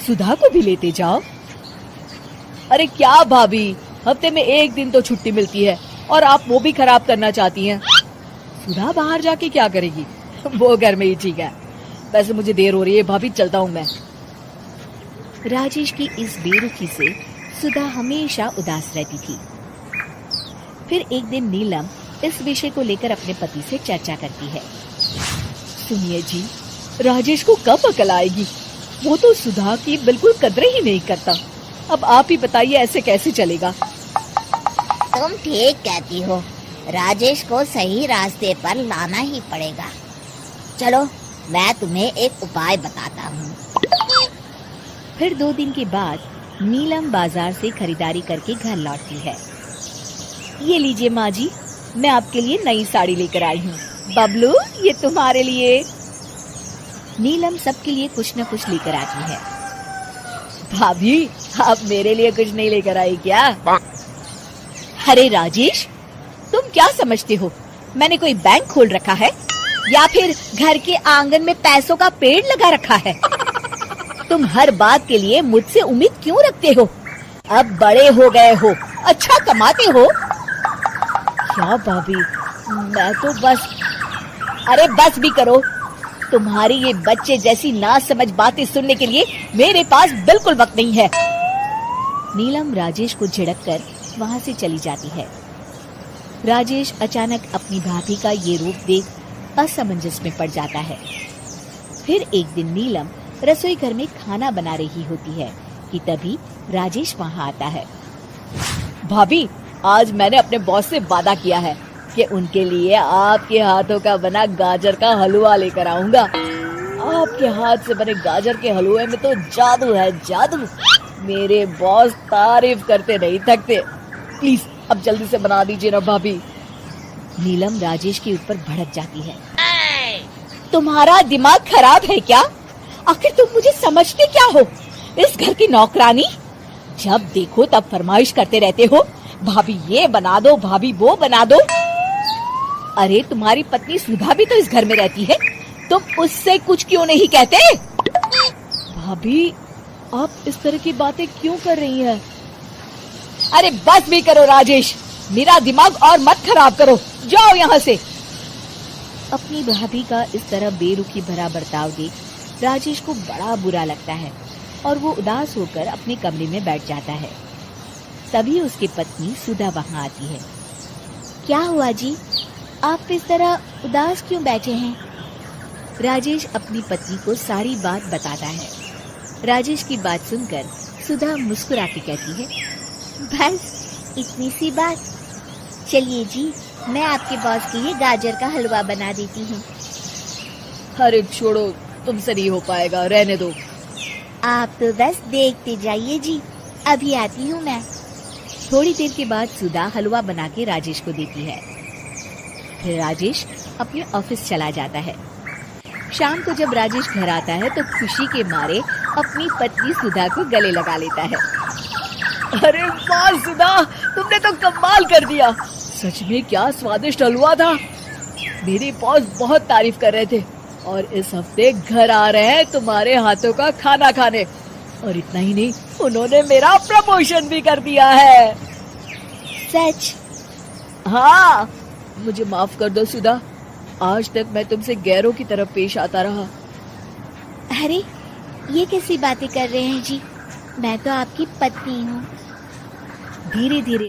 सुधा को भी लेते जाओ। अरे क्या भाभी, हफ्ते में एक दिन तो छुट्टी मिलती है और आप वो भी खराब करना चाहती हैं। सुधा बाहर जाके क्या करेगी, वो घर में ही ठीक है। वैसे मुझे देर हो रही है भाभी, चलता हूँ मैं। राजेश की इस बेरुखी से सुधा हमेशा उदास रहती थी। फिर एक दिन नीलम इस विषय को लेकर अपने पति से चर्चा करती है। सुनिए जी, राजेश को कब अकल आएगी, वो तो सुधा की बिल्कुल कदर ही नहीं करता। अब आप ही बताइए ऐसे कैसे चलेगा। तुम ठीक कहती हो, राजेश को सही रास्ते पर लाना ही पड़ेगा। चलो मैं तुम्हें एक उपाय बताता हूँ। फिर 2 दिन के बाद नीलम बाजार से खरीदारी करके घर लौटती है। ये लीजिए माँ जी, मैं आपके लिए नई साड़ी लेकर आई हूँ। बबलू, ये तुम्हारे लिए। नीलम सबके लिए कुछ न कुछ लेकर आती है। भाभी, आप मेरे लिए कुछ नहीं लेकर आई क्या? अरे राजेश, तुम क्या समझते हो, मैंने कोई बैंक खोल रखा है या फिर घर के आंगन में पैसों का पेड़ लगा रखा है? तुम हर बात के लिए मुझसे उम्मीद क्यों रखते हो? अब बड़े हो गए हो, अच्छा कमाते हो। क्या भाभी, मैं तो बस। अरे बस भी करो, तुम्हारी ये बच्चे जैसी नासमझ बातें सुनने के लिए मेरे पास बिल्कुल वक्त नहीं है। नीलम राजेश को झिड़ककर वहां से चली जाती है। राजेश अचानक अपनी भाभी का ये रूप देख असमंजस में पड़ जाता है। फिर एक दिन नीलम रसोई घर में खाना बना रही होती है कि तभी राजेश वहां आता है। भाभी, आज मैंने अपने बॉस से वादा किया है कि उनके लिए आपके हाथों का बना गाजर का हलवा लेकर आऊंगा। आपके हाथ से बने गाजर के हलवे में तो जादू है, जादू। मेरे बॉस तारीफ करते नहीं थकते। प्लीज अब जल्दी से बना दीजिए ना भाभी। नीलम राजेश के ऊपर भड़क जाती है। तुम्हारा दिमाग खराब है क्या? आखिर तुम मुझे समझते क्या हो? इस घर की नौकरानी? जब देखो तब फरमाइश करते रहते हो, भाभी ये बना दो, भाभी वो बना दो। अरे तुम्हारी पत्नी सुधा भी तो इस घर में रहती है, तुम उससे कुछ क्यों नहीं कहते? भाभी, आप इस तरह की बातें क्यों कर रही हैं? अरे बस भी करो राजेश, मेरा दिमाग और मत खराब करो, जाओ यहाँ से। अपनी भाभी का इस तरह बेरुखी भरा बर्ताव देख राजेश को बड़ा बुरा लगता है और वो उदास होकर अपने कमरे में बैठ जाता है। तभी उसकी पत्नी सुधा वहाँ आती है। क्या हुआ जी, आप इस तरह उदास क्यों बैठे हैं? राजेश अपनी पत्नी को सारी बात बताता है। राजेश की बात सुनकर सुधा मुस्कुराती कहती है, बस इतनी सी बात। चलिए जी, मैं आपके बॉस के लिए गाजर का हलवा बना देती हूँ। अरे छोड़ो, तुमसे नहीं हो पाएगा, रहने दो। आप तो बस देखते जाइए जी, अभी आती हूँ मैं। थोड़ी देर के बाद सुधा हलवा बना के राजेश को देती है। फिर राजेश अपने ऑफिस चला जाता है। शाम को जब राजेश घर आता है तो खुशी के मारे अपनी पत्नी सुधा को गले लगा लेता है। अरे वाह सुधा, तुमने तो कमाल कर दिया। सच में क्या स्वादिष्ट हलवा था। मेरे बॉस बहुत तारीफ कर रहे थे और इस हफ्ते घर आ रहे हैं तुम्हारे हाथों का खाना खाने। और इतना ही नहीं, उन्होंने मेरा प्रमोशन भी कर दिया है। सच? हाँ, मुझे माफ कर दो सुधा, आज तक मैं तुमसे गैरों की तरफ पेश आता रहा। अरे ये कैसी बातें कर रहे हैं जी, मैं तो आपकी पत्नी हूँ। धीरे धीरे